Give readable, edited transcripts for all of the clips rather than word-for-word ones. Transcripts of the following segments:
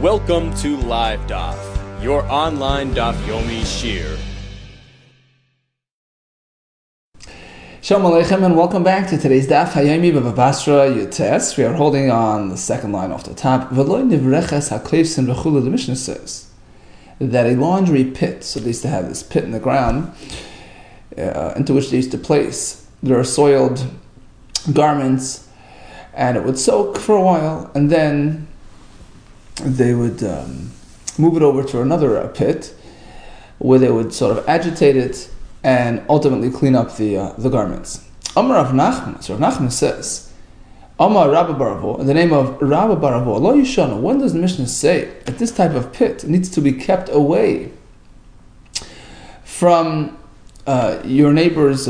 Welcome to Live DAF, your online DAF Yomi Shir. Shalom Aleichem and welcome back to today's DAF Hayomi Bava Basra Yutes. We are holding on the second line off the top. The Mishnah says that a laundry pit, so they used to have this pit in the ground into which they used to place their soiled garments, and it would soak for a while, and then they would move it over to another pit where they would sort of agitate it and ultimately clean up the garments. Amar Rav Nachman, so Rav Nachman says, Amar Rabbi Baravo, in the name of Rabbi Baravo, Lo Yishana, when does the Mishnah say that this type of pit needs to be kept away from your neighbor's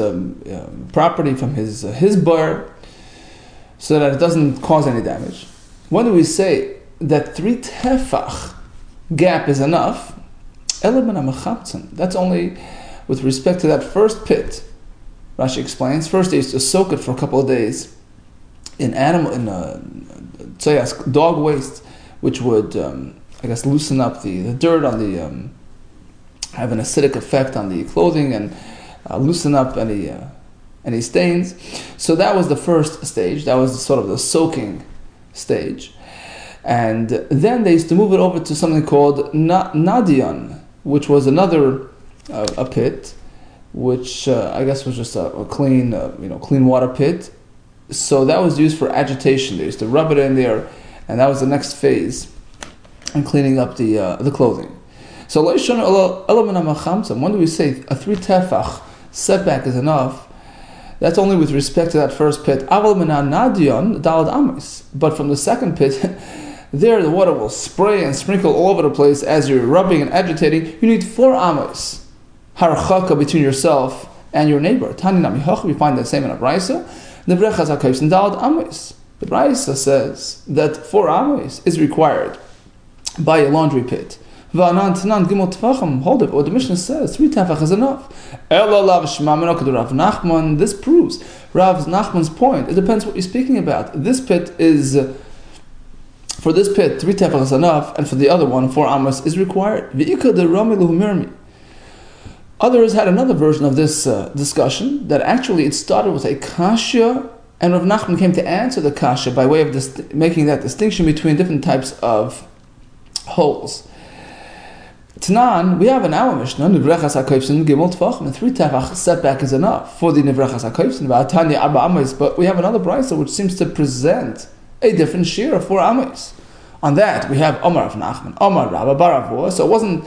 property, from his bar, so that it doesn't cause any damage? When do we say that 3 tefach gap is enough? That's only with respect to that first pit. Rashi explains, first they used to soak it for a couple of days in dog waste, which would, loosen up the dirt on the, have an acidic effect on the clothing and loosen up any stains. So that was the first stage. That was sort of the soaking stage. And then they used to move it over to something called nadion, which was another a pit, which was just a clean, clean water pit. So that was used for agitation. They used to rub it in there, and that was the next phase in cleaning up the clothing. So when do we say a 3 tefach setback is enough? That's only with respect to that first pit. But from the second pit, there the water will spray and sprinkle all over the place as you're rubbing and agitating. You need 4 amos harchaka between yourself and your neighbor. Tani nami, we find that same in a brisa. The brisa says that 4 amos is required by a laundry pit. Hold it, what the Mishnah says, 3 tefach is enough. This proves Rav Nachman's point. It depends what you're speaking about. This pit is, for this pit, 3 tefach is enough, and for the other one, 4 amos is required. Others had another version of this discussion, that actually it started with a kasha, and Rav Nachman came to answer the kasha by way of making that distinction between different types of holes. Tanan, we have an our Mishnah, Nivrechas HaKoifsin, Gimel Tfachim, and 3 tefach setback is enough for the Nivrechas HaKoifsin, Tanya Arba Amos, but we have another brisa which seems to present a different shir of 4 amos. On that, we have Omar of Nachman, Omar Rabba Baravo, so it wasn't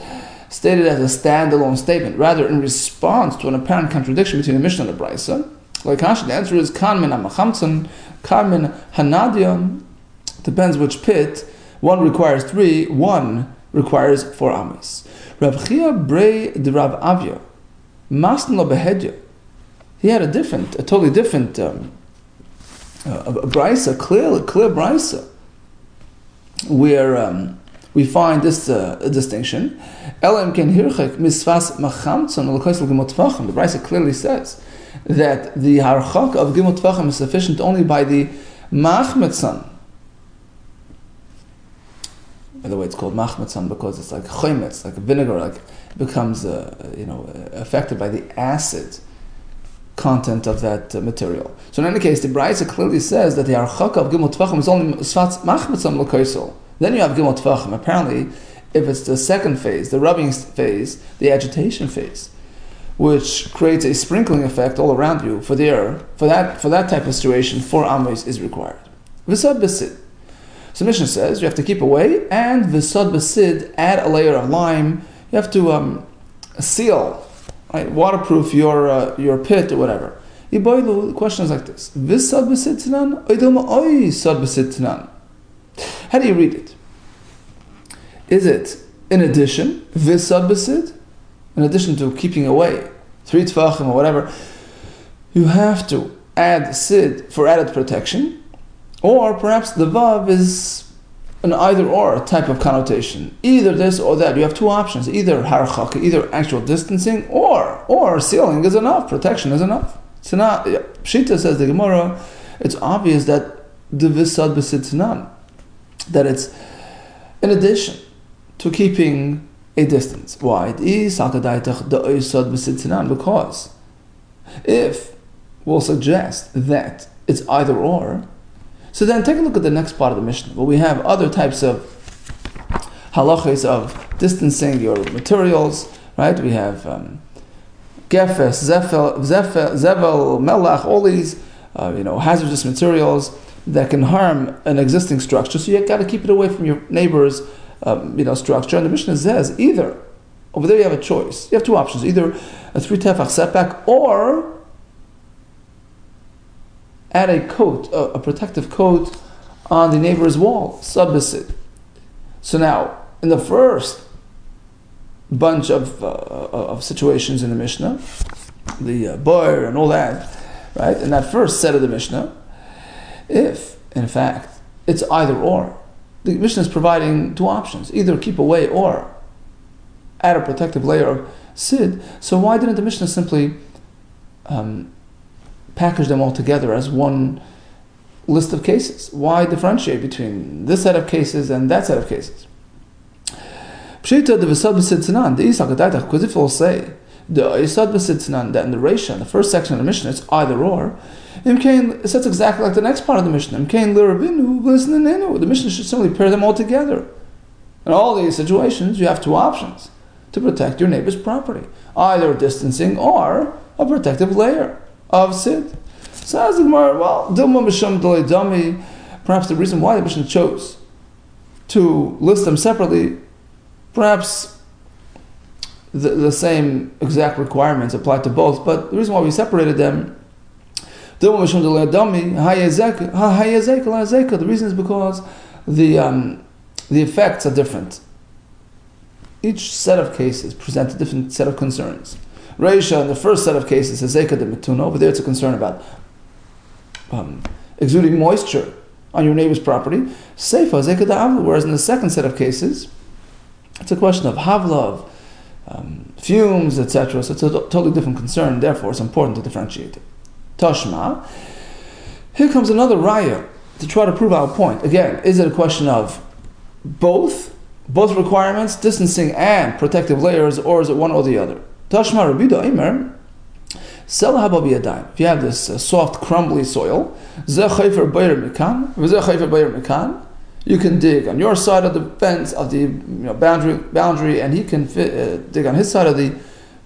stated as a standalone statement, rather in response to an apparent contradiction between the Mishnah and the brisa. Like Hash, the answer is Kan min HaMachamtzon, Kan min Hanadion, depends which pit. One requires 3, one requires 4 amos. Rav Chia Brei de Rav Avya, Masn lo behedya. He had a totally different a brisa, clear brisa, where we find this distinction. Elam ken hirchek misfas machamtzon l'koisel gimot tfachim. The brisa clearly says that the harchak of gimot tfachim is sufficient only by the machmetzon. By the way, it's called machmetzon because it's like chometz, like vinegar, like it becomes affected by the acid content of that material. So in any case, the brisa clearly says that the harchak of gimot tfachim is only misfas machmetzon l'koisel. Then you have gimel tfachim. Apparently, if it's the second phase, the rubbing phase, the agitation phase, which creates a sprinkling effect all around you, for that type of situation, 4 amos is required. V'sad b'sid. So Mishnah says you have to keep away, and v'sad b'sid, add a layer of lime. You have to seal, right, waterproof your pit or whatever. The question is like this: v'sad b'sid tanan, oidom oy sad b'sid tanan. How do you read it? Is it in addition, v'sad b'sid, in addition to keeping away 3 tefachim or whatever, you have to add sid for added protection, or perhaps the vav is an either or type of connotation, either this or that. You have 2 options: either harchaka, either actual distancing, or sealing is enough, protection is enough. It's not. Pshita says the Gemara, it's obvious that the v'sad b'sid tanan, that it's in addition to keeping a distance. Why? Because if we'll suggest that it's either or, so then take a look at the next part of the Mishnah. Well, we have other types of halachas of distancing your materials, right? We have gefes, zevel, melach, all these hazardous materials that can harm an existing structure. So you got to keep it away from your neighbor's structure. And the Mishnah says either over there you have a choice. You have two options: either a 3 tefach setback, or add a coat, a protective coat on the neighbor's wall, subbasid. So now, in the first bunch of situations in the Mishnah, the boir and all that, right? In that first set of the Mishnah, if in fact it's either or, the Mishnah is providing two options: either keep away or add a protective layer of sid. So why didn't the Mishnah simply package them all together as one list of cases? Why differentiate between this set of cases and that set of cases? Because if we'll say that in the Reisha, in the first section of the Mishnah, it's either or, it says exactly like the next part of the Mishnah. The Mishnah should simply pair them all together. In all these situations, you have two options to protect your neighbor's property: either distancing or a protective layer of sid. Says the Gemara, well, perhaps the reason why the Mishnah chose to list them separately, perhaps the same exact requirements apply to both, but the reason why we separated them, the reason is because the effects are different. Each set of cases present a different set of concerns. Reisha, in the first set of cases, is Zeka de Metuna. Over there it's a concern about exuding moisture on your neighbor's property. Seifa, Zeka de Havla. Whereas in the second set of cases, it's a question of Havla, of fumes, etc. So it's a totally different concern. Therefore, it's important to differentiate it. Tashma. Here comes another raya to try to prove our point. Again, is it a question of both requirements, distancing and protective layers, or is it one or the other? Tashma Rabbi Yehuda Imer, Sel hababi yadayim. If you have this soft, crumbly soil, Zeh chayfer bayir mikan, v'zeh chayfer bayir mikan, you can dig on your side of the fence of the boundary, and he can dig on his side of the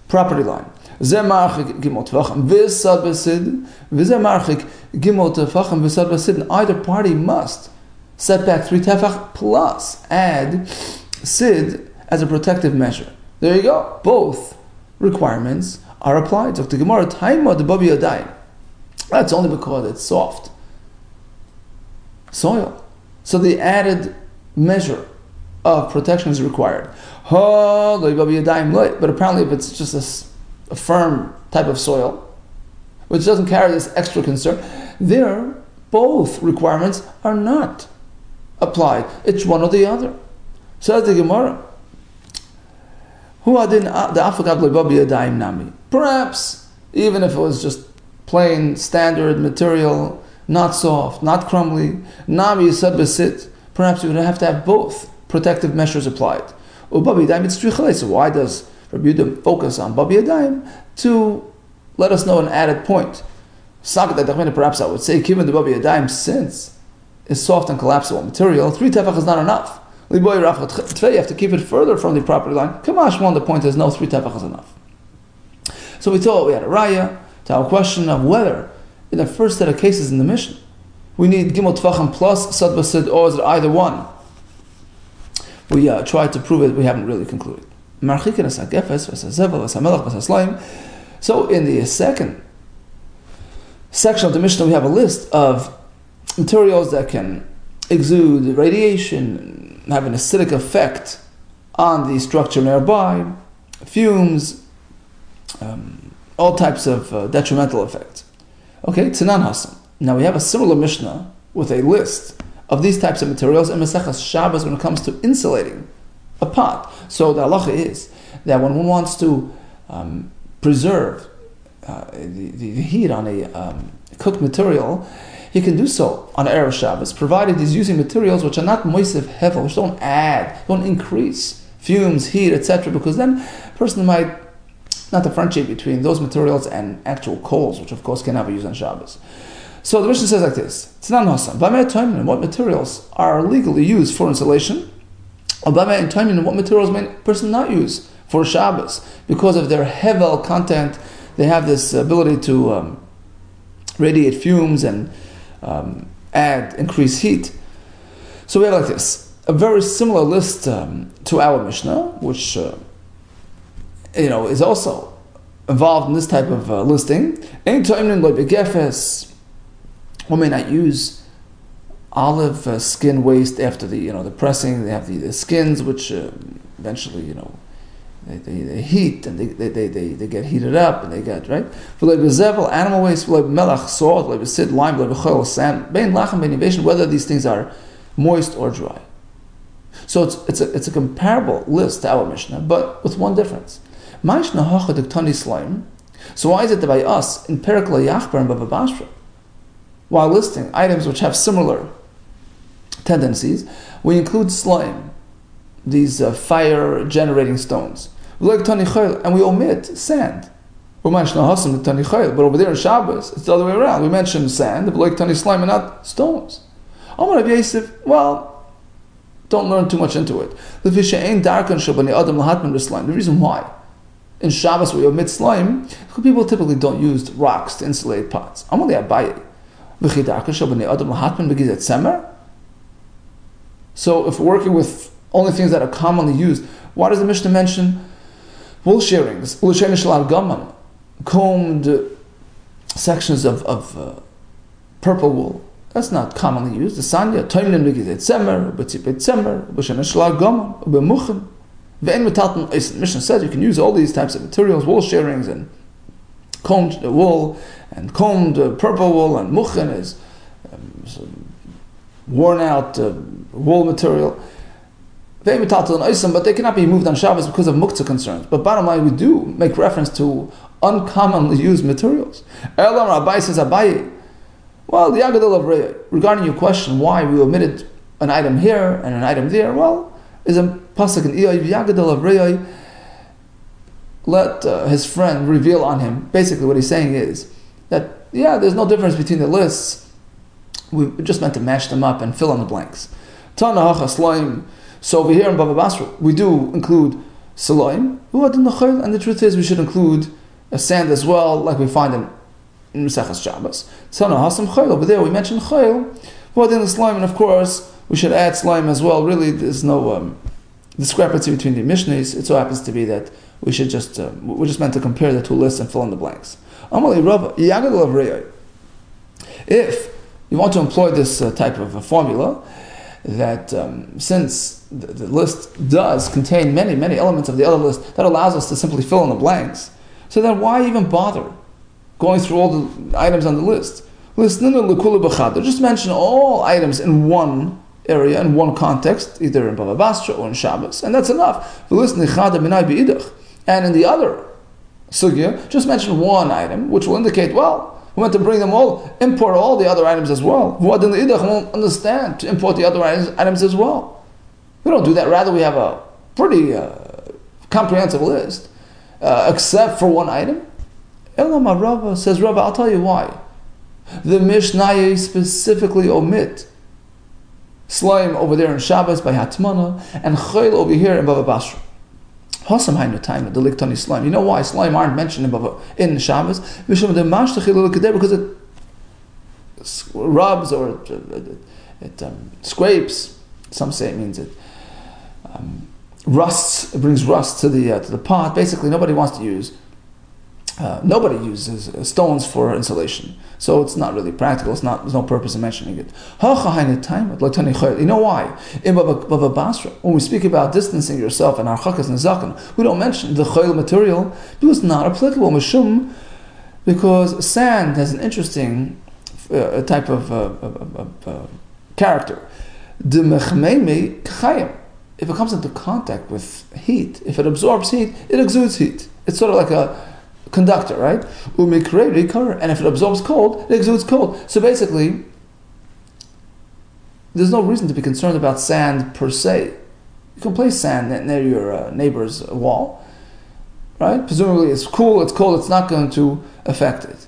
property line. Zeh marchik gimot tefachim v'sad b'sid, v'zeh marchik gimot tefachim v'sad b'sid. And either party must set back 3 tefach plus add sid as a protective measure. There you go. Both requirements are applied. So the Gemara, Taima de Babi Yadayim. That's only because it's soft soil. So the added measure of protection is required. But apparently, if it's just a firm type of soil, which doesn't carry this extra concern, there both requirements are not applied. It's one or the other. Says the Gemara, perhaps, even if it was just plain, standard material, not soft, not crumbly, perhaps you would have to have both protective measures applied. So why does Rabbi Yehuda focus on Babi Yadayim? To let us know an added point. Perhaps I would say, given the Babi Yadayim, since it's soft and collapsible material, 3 tefach is not enough. You have to keep it further from the property line. Kamash one, the point is no, 3 tefach is enough. So we thought we had a raya to our question of whether, in the first set of cases in the Mishnah, we need gimel tefachim plus sad basid, or is it either one? We tried to prove it, we haven't really concluded. So in the second section of the Mishnah, we have a list of materials that can exude radiation, have an acidic effect on the structure nearby, fumes, all types of detrimental effects. Okay, Tzanan Hasan. Now we have a similar Mishnah with a list of these types of materials in Maseches Shabbos when it comes to insulating a pot. So the halacha is that when one wants to preserve the heat on a cooked material, he can do so on Erev Shabbos, provided he's using materials which are not moisiv hevel, which don't add, don't increase fumes, heat, etc. Because then a person might not differentiate between those materials and actual coals, which of course can never use on Shabbos. So the Mishnah says like this: Tznan Hasan, what materials are legally used for insulation? Or what materials may a person not use for Shabbos because of their hevel content? They have this ability to radiate fumes and increase heat. So we have like this, a very similar list to our Mishnah, which is also involved in this type of listing. One may not use olive skin waste after the pressing. They have the skins which eventually they heat and they get heated up and they get right. Animal waste, melach, salt, sid, lime, sand, whether these things are moist or dry. So it's a comparable list to our Mishnah, but with one difference. So why is it that by us in Perek Yachbar and Bava Basra, while listing items which have similar tendencies, we include slime, these fire-generating stones, and we omit sand. But over there in Shabbos, it's the other way around. We mention sand, slime, and not stones. Well, don't learn too much into it. The reason why in Shabbos we omit slime, because people typically don't use rocks to insulate pots. So if we're working with only things that are commonly used, why does the Mishnah mention wool shearings, combed sections of purple wool? That's not commonly used. The sanya, the Mishnah says you can use all these types of materials, wool shearings and combed wool and combed purple wool, and muchen is worn out wool material. But they cannot be moved on Shabbos because of muktzah concerns. But bottom line, we do make reference to uncommonly used materials. Elam Rabbi says Abaye. Well, the Agadol of Reyah, regarding your question why we omitted an item here and an item there, well, is a pasuk in Iyov Yagadol of Reyah. Let his friend reveal on him. Basically, what he's saying is that there's no difference between the lists. We just meant to match them up and fill in the blanks. Tana hacha slime. So over here in Bava Basra, we do include slime, and the truth is we should include a sand as well, like we find in Mesechus Shabbos. Tana hasam chayil. Over there we mentioned chayil. The slime, and of course we should add slime as well. Really, there's no discrepancy between the Mishnahs. It so happens to be that we should we're just meant to compare the two lists and fill in the blanks. If you want to employ this type of a formula, that since the list does contain many, many elements of the other list, that allows us to simply fill in the blanks. So then why even bother going through all the items on the list? Just mention all items in one area, in one context, either in Bava Basra or in Shabbos, and that's enough. And in the other sugya, just mention one item, which will indicate, well, we want to bring them all, import all the other items as well. Who won't understand to import the other items as well. We don't do that. Rather, we have a pretty comprehensive list, except for one item. Elamah Rava says, Rava, I'll tell you why. The Mishnah specifically omit slime over there in Shabbos by Hatmana and chayil over here in Bava Basra. You know why slime aren't mentioned in Shabbos? Because it rubs or it scrapes. Some say it means it rusts. It brings rust to the pot. Basically, nobody wants to use. Nobody uses stones for insulation, so it's not really practical. There's no purpose in mentioning it. You know why? In Bava Basra, when we speak about distancing yourself and harchakas and zaken, we don't mention the chayil material because it's not applicable. Because sand has an interesting type of character. If it comes into contact with heat, if it absorbs heat, it exudes heat. It's sort of like a conductor, right? And if it absorbs cold, it exudes cold. So basically, there's no reason to be concerned about sand per se. You can place sand near your neighbor's wall, right? Presumably it's cool, it's cold, it's not going to affect it,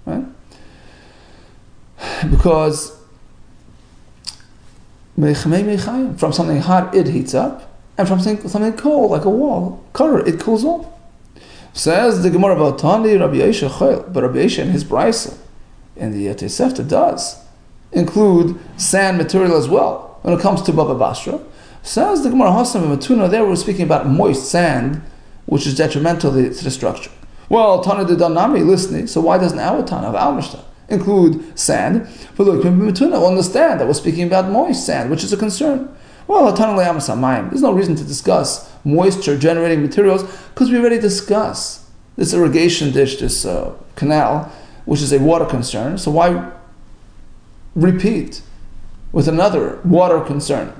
right? Because from something hot it heats up, and from something cold like a wall, it cools off. Says the Gemara about Tani Rabbi Yehuda Kessler, but Rabbi Yehuda in his brisa in the Tosefta does include sand material as well when it comes to Bava Basra. Says the Gemara Hasam and Matuna, there we're speaking about moist sand, which is detrimental to the structure. Well, Tana de Danami listening, so why doesn't our Tana of our Mishnah include sand? But look, Matuna will understand that we're speaking about moist sand, which is a concern. Well, there's no reason to discuss moisture generating materials because we already discussed this irrigation ditch, this canal, which is a water concern. So why repeat with another water concern?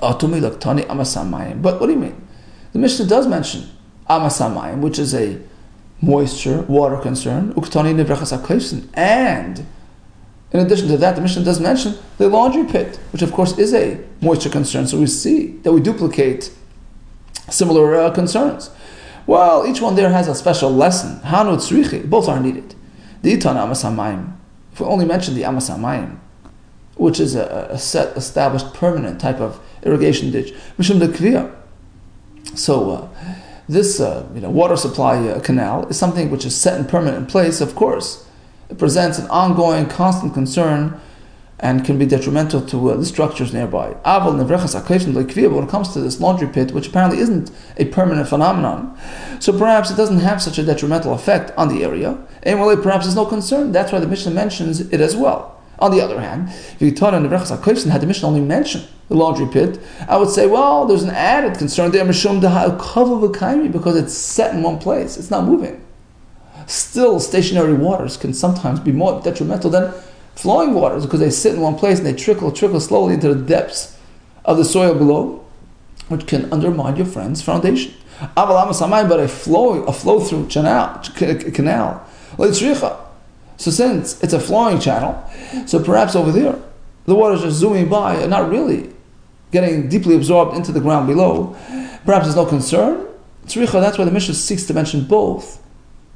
But what do you mean? The Mishnah does mention amasamayim, which is a moisture, water concern, and in addition to that, the Mishnah does mention the laundry pit, which of course is a moisture concern. So we see that we duplicate similar concerns. Well, each one there has a special lesson. Hanu tzrichi, both are needed. The itan amasamayim. If we only mention the amasamayim, which is a set, established, permanent type of irrigation ditch, mishum dekviya. So this water supply canal is something which is set and permanent in place. Of course, it presents an ongoing, constant concern and can be detrimental to the structures nearby. When it comes to this laundry pit, which apparently isn't a permanent phenomenon, so perhaps it doesn't have such a detrimental effect on the area, and perhaps there's no concern. That's why the Mishnah mentions it as well. On the other hand, if you thought on the had the Mishnah only mentioned the laundry pit, I would say, well, there's an added concern there, because it's set in one place, it's not moving. Still, stationary waters can sometimes be more detrimental than flowing waters because they sit in one place and they trickle slowly into the depths of the soil below, which can undermine your friend's foundation. But a flow-through canal, so since it's a flowing channel, so perhaps over there, the water is just zooming by and not really getting deeply absorbed into the ground below. Perhaps there's no concern. That's why the Mishnah seeks to mention both.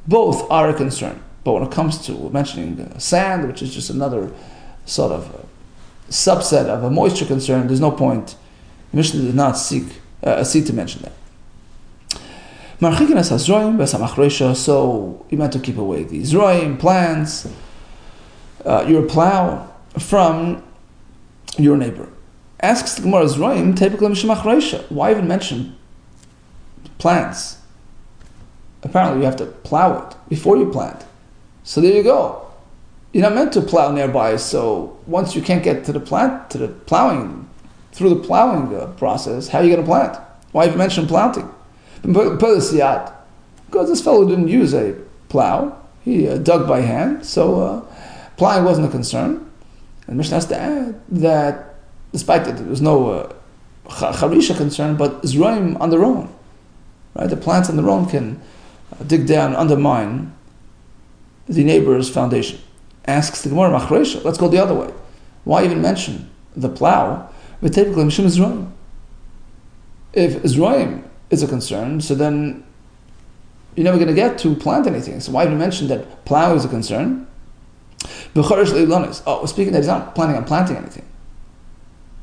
Both are a concern. But when it comes to mentioning sand, which is just another sort of subset of a moisture concern, there's no point. The Mishnah did not seek to mention that. So you meant to keep away the zroim, plants, your plow from your neighbor. Asks the Gemara, zroim, typically mishmach reisha. Why even mention plants? Apparently you have to plow it before you plant. So there you go. You're not meant to plow nearby, so once you can't get to the plowing, through the plowing process, how are you going to plant? Why even mention planting? Because this fellow didn't use a plow, he dug by hand, so plowing wasn't a concern. And Mishnah has to add that despite that there was no charisha concern, but zroim on their own, right? The plants on their own can dig down and undermine the neighbor's foundation. Asks the Gemara, machresha, let's go the other way. Why even mention the plow? But typically, mishum zroim. If zroim is a concern, so then you're never going to get to plant anything. So why even mention that plow is a concern? Oh, speaking that he's not planning on planting anything.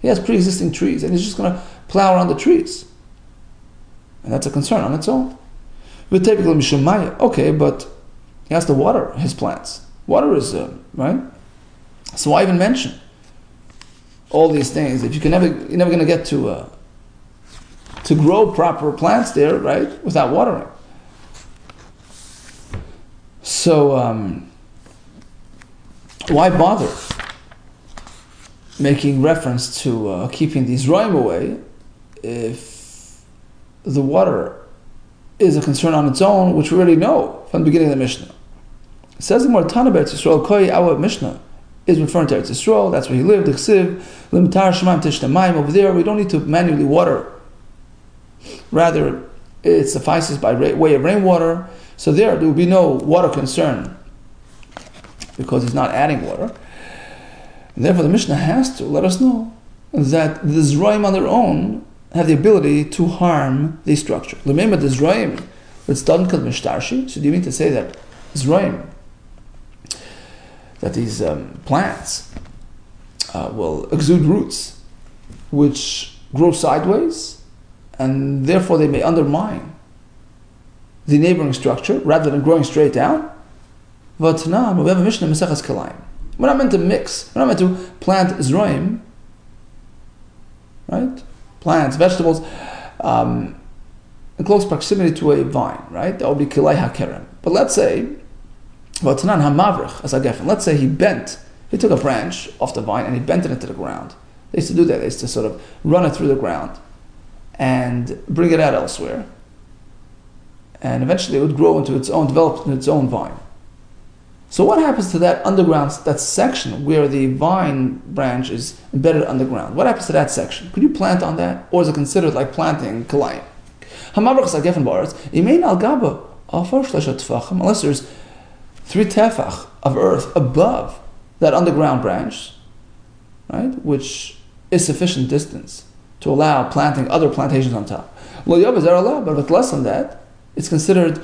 He has pre-existing trees, and he's just going to plow around the trees. And that's a concern on its own. But typically, okay, but he has to water his plants. Water is, right? So why even mention all these things if you're never going to get to grow proper plants there, right, without watering? So why bother making reference to keeping these roim away if the water is a concern on its own, which we already know from the beginning of the Mishnah? It says the more Tana Eretz Yisrael, Koi, our Mishnah is referring to Eretz Yisrael, that's where he lived, over there, we don't need to manually water. Rather, it suffices by way of rainwater. So there will be no water concern because he's not adding water. And therefore, the Mishnah has to let us know that the Zraim on their own have the ability to harm the structure. Remember, the Zraim, it's done called Mishtarshi. So do you mean to say that Zraim, that these plants will exude roots which grow sideways, and therefore they may undermine the neighboring structure rather than growing straight down? Vatnam, we have a Mishnah Mesechas Kalayim. We're not meant to mix. We're not meant to plant Zraim, right? Plants, vegetables, in close proximity to a vine, right? That would be Kilei HaKerem. But let's say, Vatnan HaMavrich, as a geffen, let's say he took a branch off the vine and he bent it into the ground. They used to do that. They used to sort of run it through the ground and bring it out elsewhere. And eventually it would grow into its own, develop into its own vine. So what happens to that underground, that section where the vine branch is embedded underground? What happens to that section? Could you plant on that? Or is it considered like planting kalayim? Unless there's 3 tefach of earth above that underground branch, right, which is sufficient distance to allow planting other plantations on top. But if it's less than that, it's considered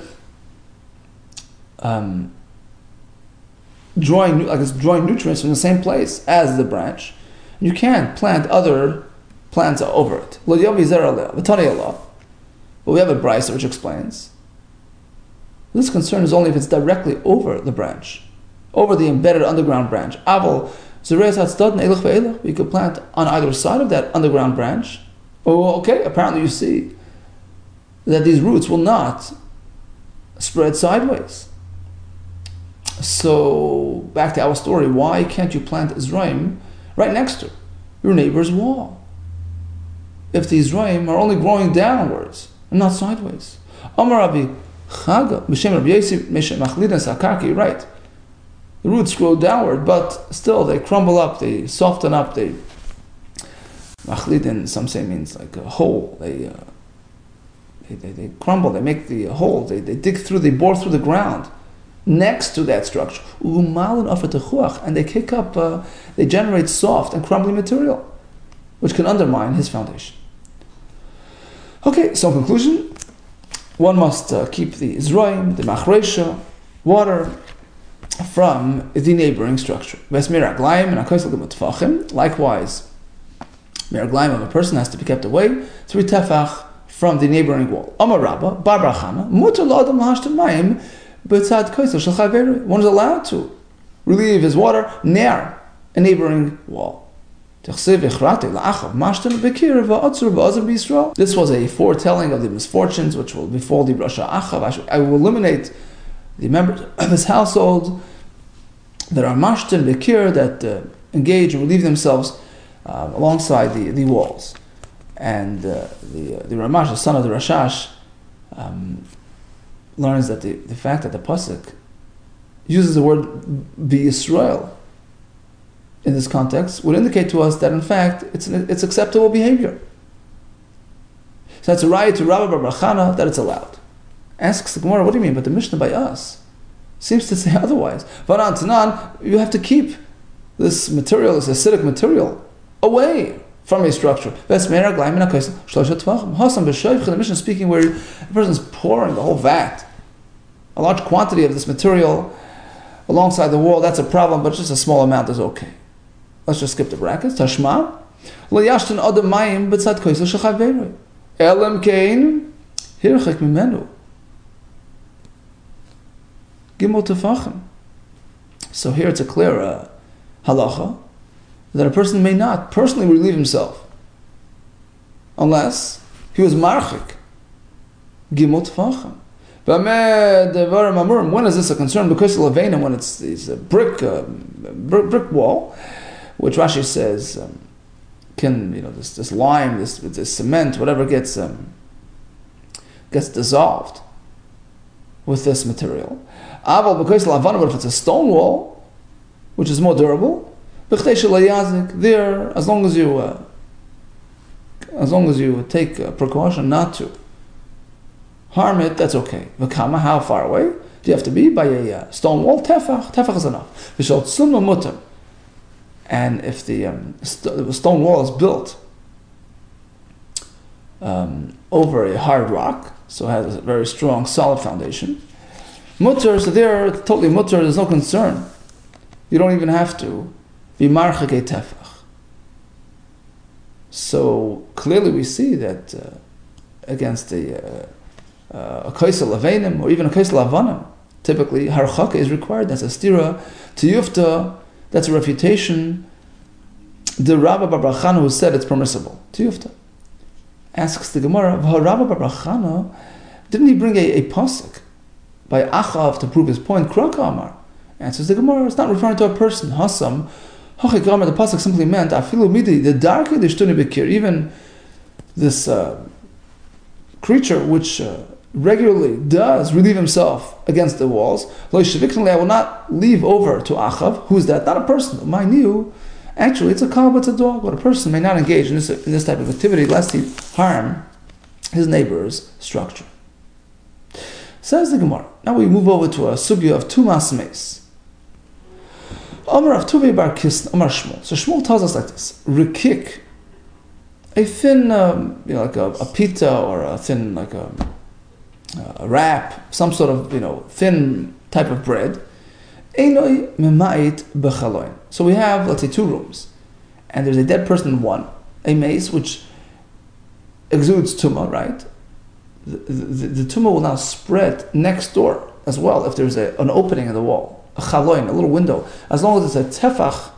drawing nutrients from the same place as the branch. You can't plant other plants over it. But we have a brisa which explains this concern is only if it's directly over the branch, over the embedded underground branch. You could plant on either side of that underground branch. Oh, okay, apparently you see that these roots will not spread sideways. So, back to our story, why can't you plant Zraim right next to your neighbor's wall? If the Zraim are only growing downwards and not sideways. Amar Rabbi Chaga, B'Shem Rabbi Yosef, Machlidin Sakarki, right. The roots grow downward, but still they crumble up, they soften up, Machlidin, some say means like a hole, they crumble, they make the hole, they dig through, they bore through the ground next to that structure. And they kick up, they generate soft and crumbly material, which can undermine his foundation. Okay, so in conclusion, one must keep the Zraim, the Machresha, water, from the neighboring structure. Likewise, Meraglaim of a person has to be kept away 3 tefach from the neighboring wall. Amar Rabba, Bar Barchana, Mutar L'Adam Lahashtem Mayim B'tzad Koisel Shel Chaveri. One is allowed to relieve his water near a neighboring wall. This was a foretelling of the misfortunes which will befall the Rasha Achav. I will eliminate the members of his household that are mashten bekir, that engage and relieve themselves alongside the walls. And the Ramash, the son of the Rashash, learns that the fact that the pasuk uses the word B'Yisrael in this context would indicate to us that in fact it's acceptable behavior. So that's a raya to Rabbi Bar Barchana that it's allowed. Asks the Gemara, what do you mean? But the Mishnah by us seems to say otherwise. Vanan Tanan, you have to keep this material, this acidic material, away from a structure. The Mishnah is speaking where a person is pouring the whole vat, a large quantity of this material alongside the wall. That's a problem, but just a small amount is okay. Let's just skip the brackets. Tashma. Elam kain hirchek mimenu. Gimel tefachim. So here it's a clear halacha that a person may not personally relieve himself unless he was marchik. Gimel tefachim. When is this a concern? Because when it's a brick wall, which Rashi says can this lime, this cement, whatever gets dissolved with this material. But if it's a stone wall, which is more durable, there, as long as you take precaution not to harm it, that's okay. How far away do you have to be? By a stone wall? Tefach is enough. And if the stone wall is built over a hard rock, so it has a very strong, solid foundation, mutter, so there, totally mutter, there's no concern. You don't even have to be marchake tefach. So clearly we see that against a kaisel avenim or even a kaisel avanim, typically harchaka is required. That's a stira to yufta. That's a refutation. The Rabbi Bar Chana who said it's permissible to yufta asks the Gemara, Rabbi Bar Chana, didn't he bring a pasuk by Achav to prove his point? Kraka Amar. Answers the Gemara, it's not referring to a person. Hasam, Hachik Amar, the pasuk simply meant Afilu Midi, the darker the Shtuni Bekir, even this creature which regularly does relieve himself against the walls, I will not leave over to Achav. Who's that? Not a person. My new, actually, it's a cow, it's a dog, but a person may not engage in this type of activity lest he harm his neighbor's structure. Says the Gemara. Now we move over to a sugya of Tumas Meis. Amar of Tue Bar Kisn, Amar Shmuel. So Shmuel tells us like this: Rekik, a thin, like a pita or a thin, like a wrap, some sort of thin type of bread. Einoi memait bechaloin. So we have, let's say, 2 rooms, and there's a dead person in one, a mace which exudes tumah, right? The tumah will now spread next door as well if there's an opening in the wall, a chaloin, a little window, as long as it's a tefach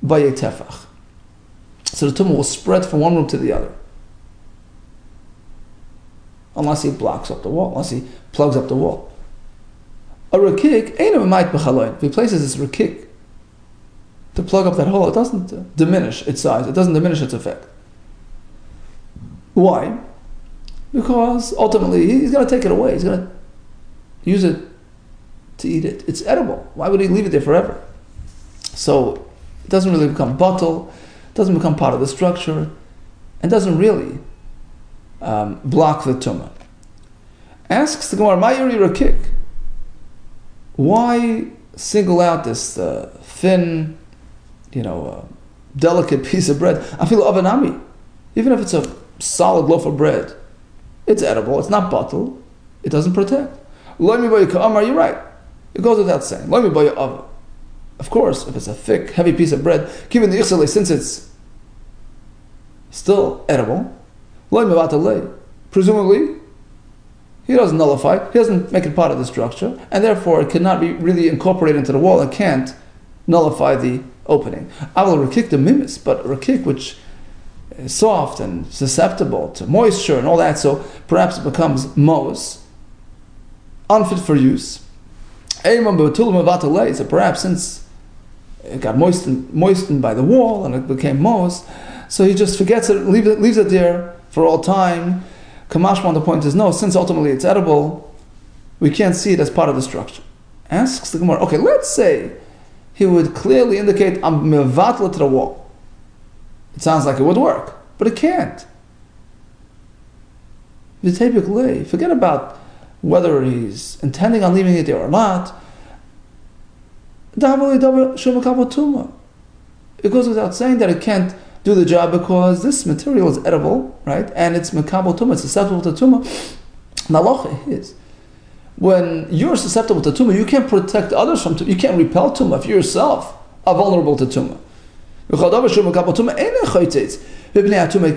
by a tefach. So the tumah will spread from one room to the other. Unless he blocks up the wall, unless he plugs up the wall. A rakik, if he places this rakik to plug up that hole, it doesn't diminish its size, it doesn't diminish its effect. Why? Because ultimately he's going to take it away, he's going to use it to eat it. It's edible. Why would he leave it there forever? So it doesn't really become bottle, doesn't become part of the structure, and doesn't really block the tumah. Asks the Gemara, Mayuri Rakik, why single out this thin, delicate piece of bread? I feel avanami, even if it's a solid loaf of bread, it's edible, it's not bottle, it doesn't protect. You're right, it goes without saying. Of course, if it's a thick, heavy piece of bread, given the ichsele, since it's still edible, presumably, he doesn't nullify, he doesn't make it part of the structure, and therefore it cannot be really incorporated into the wall and can't nullify the opening. I will rakik the mimis, but rakik which is soft and susceptible to moisture and all that, so perhaps it becomes mos, unfit for use. So perhaps since it got moistened by the wall and it became mos, so he just forgets it, leaves it there for all time. Kamashman, the point is, no, since ultimately it's edible, we can't see it as part of the structure. Asks the Gemara, okay, let's say he would clearly indicate, I'm mevatla to the wall. It sounds like it would work, but it can't. Forget about whether he's intending on leaving it there or not. It goes without saying that it can't do the job because this material is edible, right? And it's mekabel tumah, it's susceptible to tumah. Nalocha is, when you're susceptible to tumah, you can't protect others from tumah. You can't repel tumah if you yourself are vulnerable to tumah. It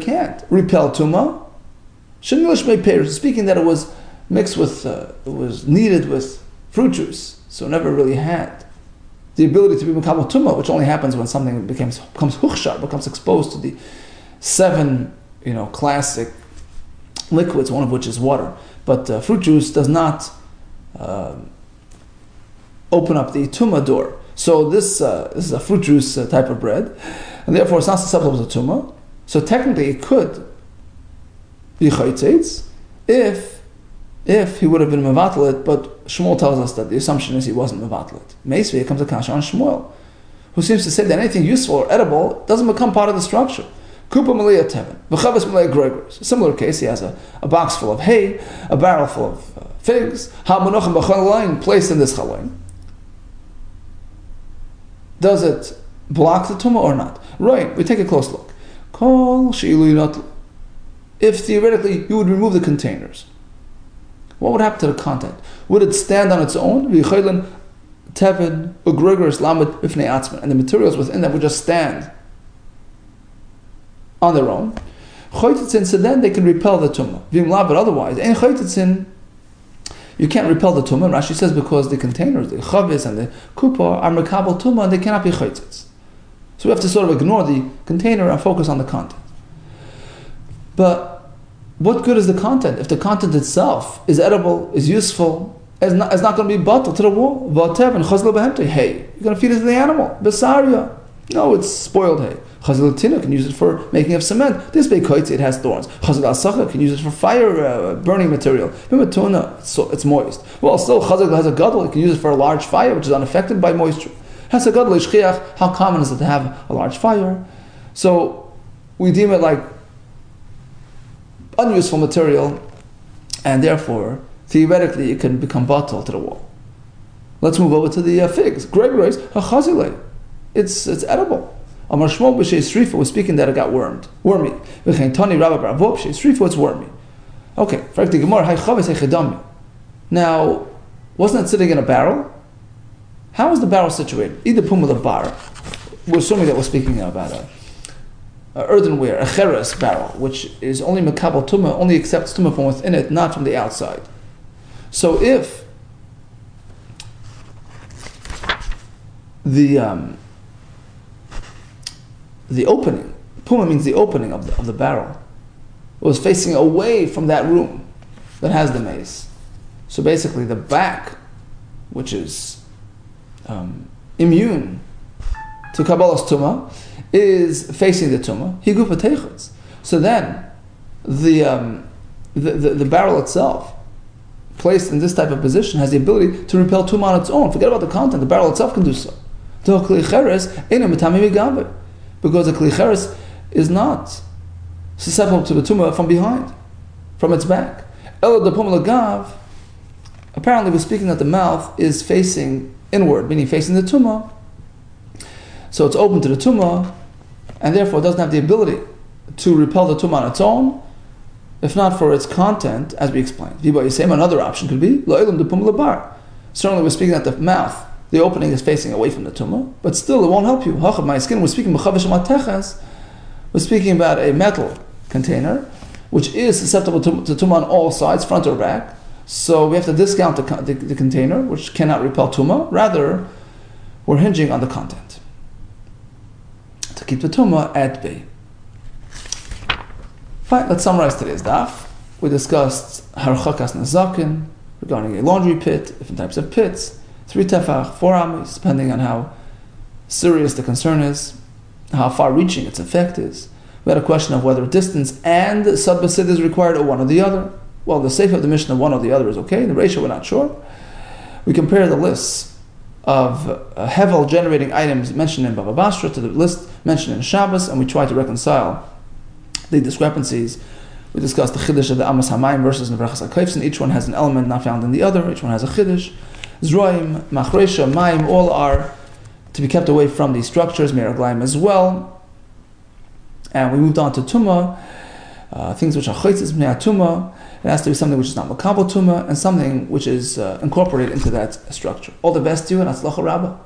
can't repel tumah. Speaking that it was mixed with, it was kneaded with fruit juice, so it never really had the ability to be mekabel tumah, which only happens when something becomes huchshar, becomes exposed to the 7, classic liquids, one of which is water. But fruit juice does not open up the tumah door. So this is a fruit juice type of bread, and therefore it's not susceptible to tumah. So technically it could be chaytzeitz if he would have been mevatlet, but Shmuel tells us that the assumption is he wasn't mevatlet. Meisvei comes a kasha on Shmuel, who seems to say that anything useful or edible doesn't become part of the structure. Kupa malaya teven, v'chaves malaya gregors. A similar case, he has a box full of hay, a barrel full of figs, ha'monochem b'chalayin, placed in this chalayin. Does it block the tumah or not? Right, we take a close look. If theoretically you would remove the containers, what would happen to the content? Would it stand on its own? And the materials within that would just stand on their own. So then they can repel the tumah. But otherwise, you can't repel the tumah. Rashi says because the containers, the chavis and the kupa, are mekabel tumah and they cannot be chaytzitz. So we have to sort of ignore the container and focus on the content. But what good is the content if the content itself is edible, is useful, is not going to be bottled to the wall? Hey, you're going to feed it to the animal. Basaria. No, it's spoiled hay. Chazal tina can use it for making of cement. This beikoitzi, it has thorns. Chazal asacha can use it for fire burning material. Tuna, it's moist. Well, still chazal has a gadol. It can use it for a large fire, which is unaffected by moisture. Has a gadol ishchiach. How common is it to have a large fire? So we deem it like unuseful material, and therefore theoretically it can become bottled to the wall. Let's move over to the figs. Greg writes, it's edible. Amar Shmuel b'shei srifa was speaking that it got wormy. V'chein tani Rabba Baravop b'shei srifa, it's wormy. Okay, frankly, Gemara hay chaves hay chedami. Now, wasn't it sitting in a barrel? How was the barrel situated? Either pum with a bar. We're assuming that we're speaking about a earthenware, a cheres barrel, which is only mekabel tumah, only accepts tumah from within it, not from the outside. So if the opening, puma means the opening of the barrel, was facing away from that room that has the mace. So basically the back, which is immune to Kabbalah's tumah, is facing the tumah. Higufa teichutz. So then the barrel itself, placed in this type of position, has the ability to repel tumah on its own. Forget about the content, the barrel itself can do so. Because the kli cheres is not susceptible to the tumah from behind, from its back. Apparently we're speaking that the mouth is facing inward, meaning facing the tumah. So it's open to the tumah, and therefore it doesn't have the ability to repel the tumah on its own, if not for its content, as we explained. Another option could be, certainly we're speaking that the mouth, the opening is facing away from the tumah, but still it won't help you. My skin, we're speaking about a metal container, which is susceptible to tumah on all sides, front or back. So we have to discount the container, which cannot repel tumah. Rather, we're hinging on the content to keep the tumah at bay. Fine, let's summarize today's daf. We discussed harchakas nazakin, regarding a laundry pit, different types of pits, 3 tefach, 4 amis, depending on how serious the concern is, how far-reaching its effect is. We had a question of whether distance and sadbasid is required or one or the other. Well, the safe of the mission of one or the other is okay. The ratio, we're not sure. We compare the lists of hevel generating items mentioned in Bava Basra to the list mentioned in Shabbos, and we try to reconcile the discrepancies. We discussed the chiddush of the Amas Hamayim versus Nevrachas HaKaifsin. Each one has an element not found in the other. Each one has a chiddush. Zroim, Machresha, Mayim, all are to be kept away from these structures, Meraglaim as well. And we moved on to Tumah, things which are chaytzis b'nei Tumah. It has to be something which is not makabel Tumah, and something which is incorporated into that structure. All the best to you, and Atzlacha Rabbah.